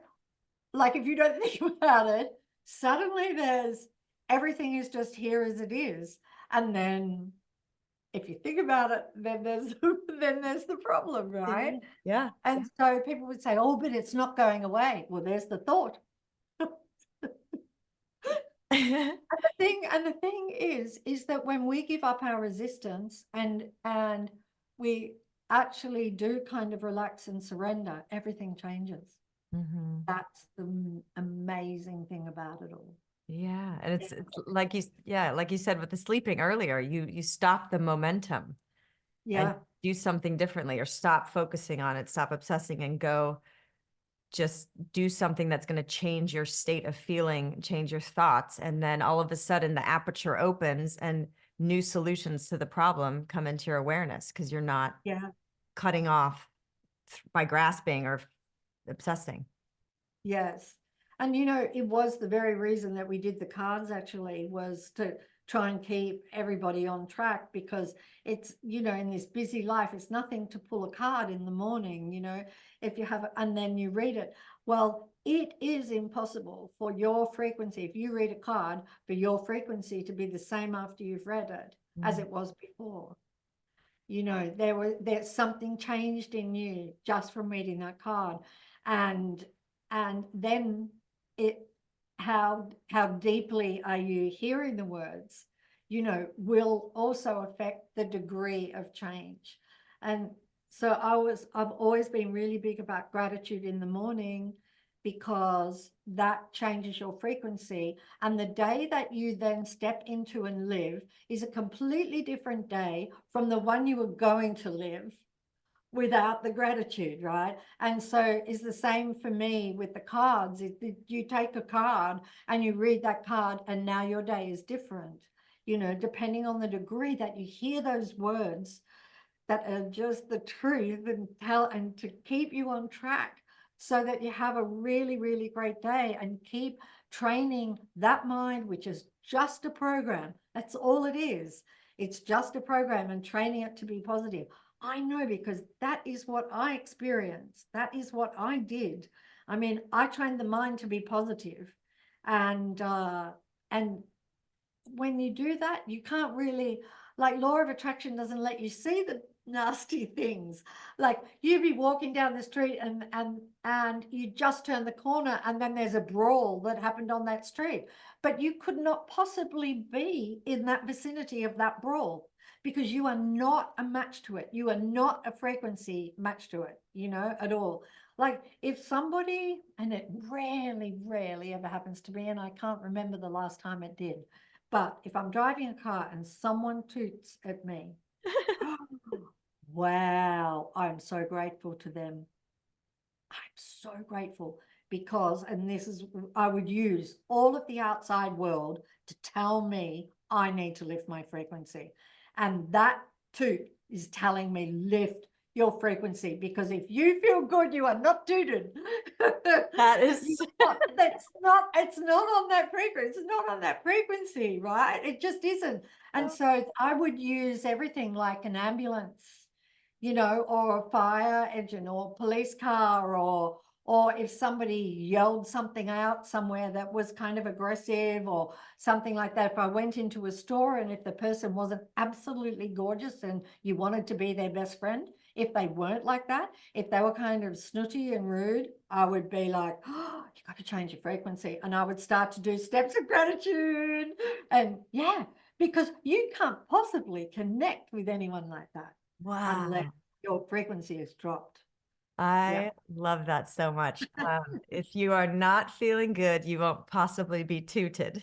like, if you don't think about it, suddenly everything is just here as it is. And then if you think about it, then there's then there's the problem, right? Yeah. And so people would say, oh, but it's not going away. Well, there's the thought. Yeah. And the thing is that when we give up our resistance and we actually do kind of relax and surrender, everything changes. Mhm. That's the amazing thing about it all. Yeah. And it's like like you said with the sleeping earlier, you stop the momentum and Yeah, do something differently, or stop focusing on it, stop obsessing, and go just do something that's going to change your state of feeling, change your thoughts. And then all of a sudden the aperture opens and new solutions to the problem come into your awareness, because you're not yeah. cutting off by grasping or obsessing. Yes. And you know, it was the very reason that we did the cards actually, was to try and keep everybody on track, because it's, you know, in this busy life, it's nothing to pull a card in the morning, you know, if you have, and then you read it. Well, it is impossible for your frequency, if you read a card, for your frequency to be the same after you've read it as it was before. You know, there's something changed in you just from reading that card. And then it, how deeply are you hearing the words, you know, will also affect the degree of change. And so I've always been really big about gratitude in the morning, because that changes your frequency. And the day that you then step into and live is a completely different day from the one you were going to live without the gratitude, right? And so is the same for me with the cards. You take a card and you read that card, and now your day is different, you know, depending on the degree that you hear those words that are just the truth, and to keep you on track, so that you have a really, really great day, and keep training that mind, which is just a program. That's all it is. It's just a program, and training it to be positive. I know, because that is what I experienced. That is what I did. I mean, I trained the mind to be positive, and when you do that, you can't really, like, law of attraction doesn't let you see the nasty things. Like, you'd be walking down the street and you just turn the corner, and then there's a brawl that happened on that street, but you could not possibly be in that vicinity of that brawl, because you are not a match to it. You are not a frequency match to it, you know, at all. Like, if somebody, and it rarely ever happens to me, and I can't remember the last time it did, but if I'm driving a car and someone toots at me, wow, I'm so grateful to them. I'm so grateful, because, and this is, I would use all of the outside world to tell me I need to lift my frequency. And that toot is telling me, lift your frequency, because if you feel good, you are not tooted. That is, It's not on that frequency. It's not on that frequency, right? It just isn't. And so I would use everything like an ambulance, you know, or a fire engine or police car, or if somebody yelled something out somewhere that was kind of aggressive or something like that. If I went into a store and if the person wasn't absolutely gorgeous and you wanted to be their best friend, if they weren't like that, if they were kind of snooty and rude, I would be like, oh, you got to change your frequency. And I would start to do steps of gratitude. And yeah, because you can't possibly connect with anyone like that unless wow. your frequency is dropped. Yeah. I love that so much. If you are not feeling good, you won't possibly be tooted.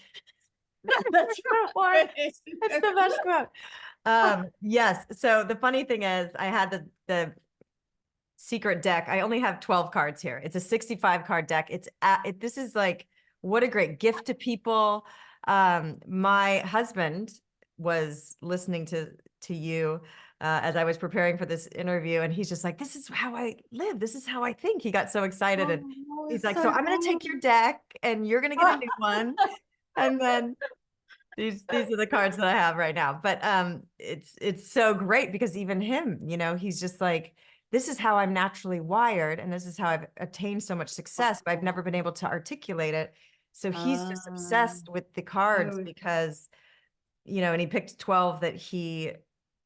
That's That one. right. It's the best quote. Yes. So the funny thing is, I had the secret deck. I only have 12 cards here. It's a 65 card deck. This is like, what a great gift to people. My husband was listening to you as I was preparing for this interview, and he's just like, this is how I live. This is how I think. He got so excited, and Oh, he's it's like, so so I'm going to take your deck and you're going to get a new one. And then these are the cards that I have right now. But it's so great, because even him, you know, he's just like, this is how I'm naturally wired, and this is how I've attained so much success, but I've never been able to articulate it. So he's just obsessed with the cards, oh, because, you know, and he picked 12 that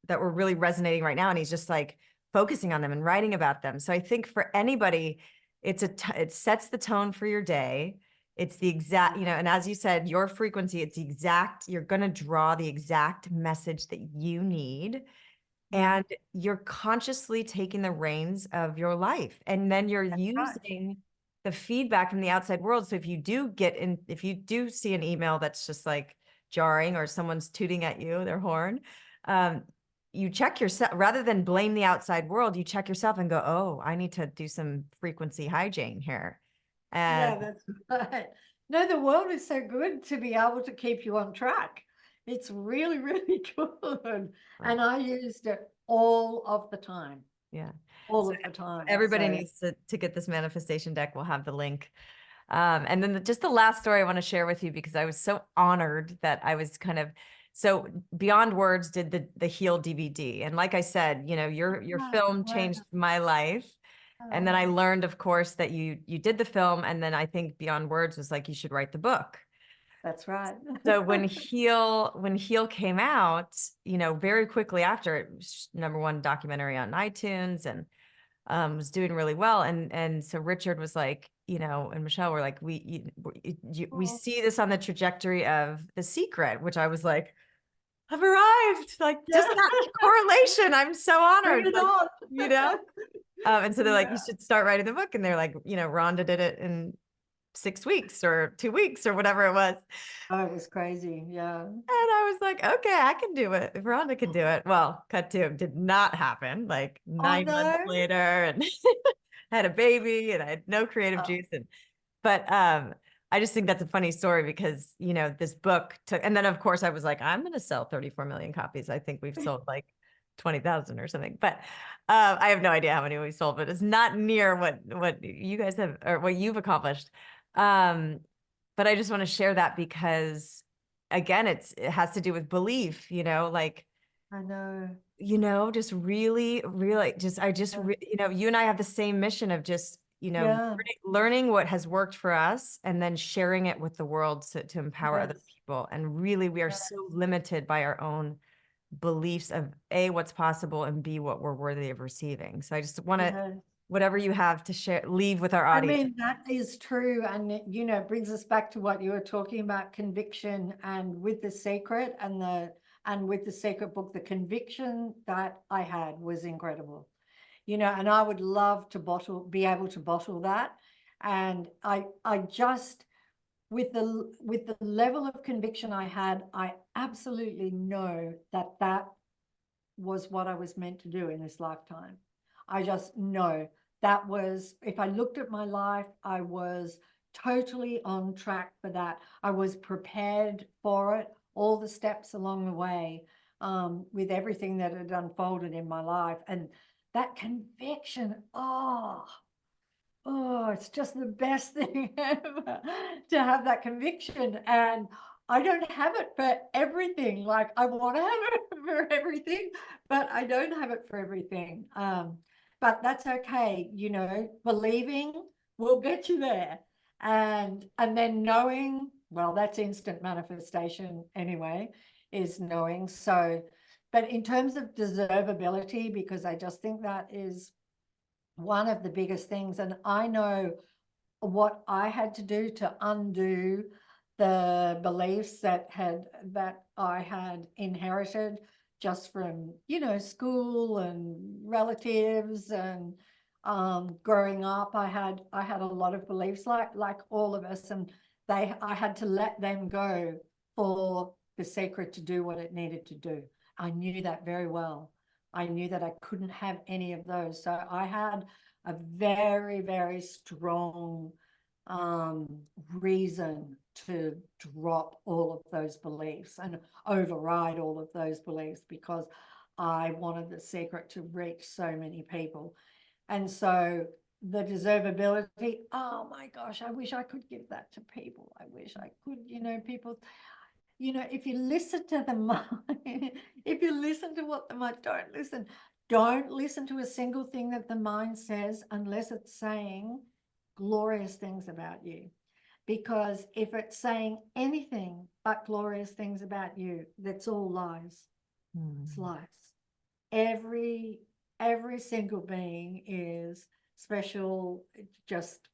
were really resonating right now. And he's just like focusing on them and writing about them. So I think for anybody, it sets the tone for your day. It's the exact, and as you said, your frequency, it's the exact, you're going to draw the exact message that you need. And you're consciously taking the reins of your life. And then you're using the feedback from the outside world. So if you do see an email that's just like jarring, or someone's tooting at you, their horn, you check yourself rather than blame the outside world. You check yourself and go, oh, I need to do some frequency hygiene here. And that's right. No, the world is so good to be able to keep you on track. It's really, really good. And I used it all of the time. Yeah. All of the time. Everybody needs to get this manifestation deck. We'll have the link. And then just the last story I want to share with you, because I was so honored that I was so Beyond Words did the Heal DVD. And like I said, your film changed my life. And then I learned, of course, that you did the film. And then I think Beyond Words was like, you should write the book. That's right. So when Heal came out, very quickly after, it was #1 documentary on iTunes, and was doing really well. And so Richard was like, and Michelle were like, we see this on the trajectory of The Secret, which I was like, I've arrived, like just that correlation. I'm so honored. Bring it on. And so they're like, you should start writing the book. And they're like, Rhonda did it in 6 weeks or 2 weeks or whatever it was. Oh, it was crazy. Yeah. And I was like, okay, I can do it. If Rhonda can do it. Well, cut to, did not happen. Like 9 months later, and I had a baby, and I had no creative juice. But I just think that's a funny story, because, this book took, and then of course I was like, I'm going to sell 34 million copies. I think we've sold like 20,000 or something, but I have no idea how many we sold, but it's not near what you guys have, or what you've accomplished. But I just want to share that, because again, it has to do with belief, like, I know, just really, really you and I have the same mission of just, learning what has worked for us, and then sharing it with the world to empower other people. And really, we are so limited by our own beliefs of A, what's possible, and B, what we're worthy of receiving. So I just want to, whatever you have to share, leave with our audience. I mean, that is true. And it brings us back to what you were talking about, conviction. And with The Secret and with The Secret book, the conviction that I had was incredible. And I would love to be able to bottle that. And I just, with the level of conviction I had, I absolutely know that was what I was meant to do in this lifetime. I just know that was, if I looked at my life, I was totally on track for that. I was prepared for it, all the steps along the way, with everything that had unfolded in my life. And that conviction, it's just the best thing ever to have that conviction. And I don't have it for everything. Like, I want to have it for everything, but I don't have it for everything. But that's okay. Believing will get you there. And then knowing, well, that's instant manifestation anyway, is knowing. So, but in terms of deservability, because I just think that is one of the biggest things. And I know what I had to do to undo the beliefs that I had inherited just from, school and relatives and growing up. I had a lot of beliefs like all of us, and I had to let them go for The Secret to do what it needed to do. I knew that very well. I knew that I couldn't have any of those. So I had a very, very strong reason to drop all of those beliefs and override all of those beliefs, because I wanted The Secret to reach so many people. And so the deservability, oh my gosh, I wish I could give that to people. I wish I could, people, if you listen to the mind, if you listen to what the mind, don't listen to a single thing that the mind says unless it's saying glorious things about you. Because if it's saying anything but glorious things about you, that's all lies. It's lies. every single being is special, just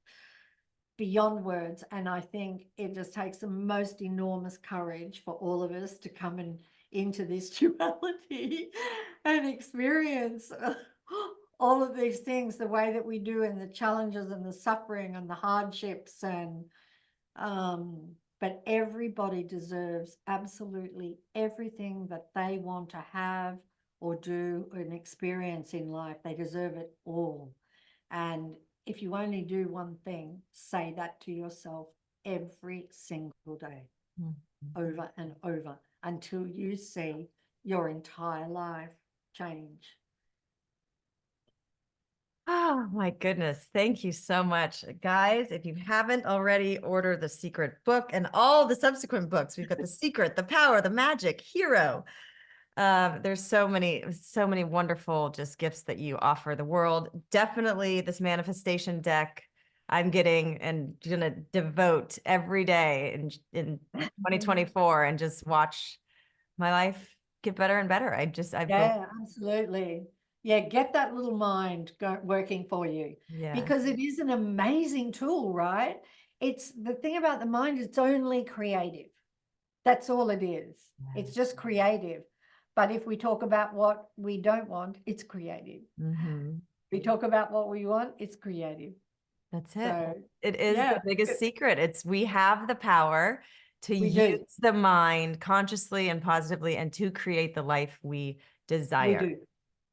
beyond words. And I think it just takes the most enormous courage for all of us to come into this duality and experience all of these things the way that we do, and the challenges and the suffering and the hardships. And but everybody deserves absolutely everything that they want to have or do or an experience in life. They deserve it all. And if you only do one thing, say that to yourself every single day, over and over, until you see your entire life change. Oh my goodness. Thank you so much. Guys, if you haven't already, order the Secret book and all the subsequent books. We've got The Secret, The Power, The Magic, Hero. There's so many wonderful just gifts that you offer the world. Definitely this manifestation deck I'm getting and gonna devote every day in 2024 and just watch my life get better and better. Yeah, absolutely. Yeah, get that little mind working for you, because it is an amazing tool, right? It's the thing about the mind, it's only creative. That's all it is. It's just creative. But if we talk about what we don't want, it's creative. We talk about what we want, it's creative. That's it. So, it is the biggest secret. We have the power to use the mind consciously and positively and to create the life we desire. We do.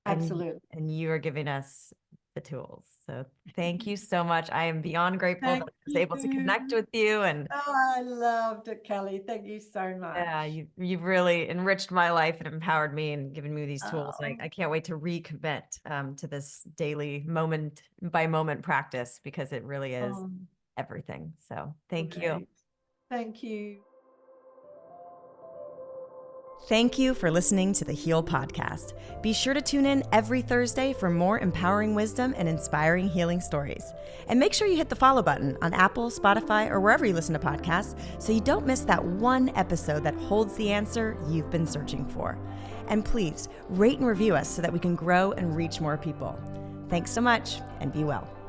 Absolutely. And you are giving us the tools. So thank you so much. I am beyond grateful that I was able to connect with you. And I loved it, Kelly. Thank you so much. Yeah, you've really enriched my life and empowered me and given me these tools. I can't wait to recommit to this daily moment by moment practice, because it really is everything. So thank you. Thank you. Thank you for listening to the Heal Podcast. Be sure to tune in every Thursday for more empowering wisdom and inspiring healing stories. And make sure you hit the follow button on Apple, Spotify, or wherever you listen to podcasts so you don't miss that one episode that holds the answer you've been searching for. And please rate and review us so that we can grow and reach more people. Thanks so much, and be well.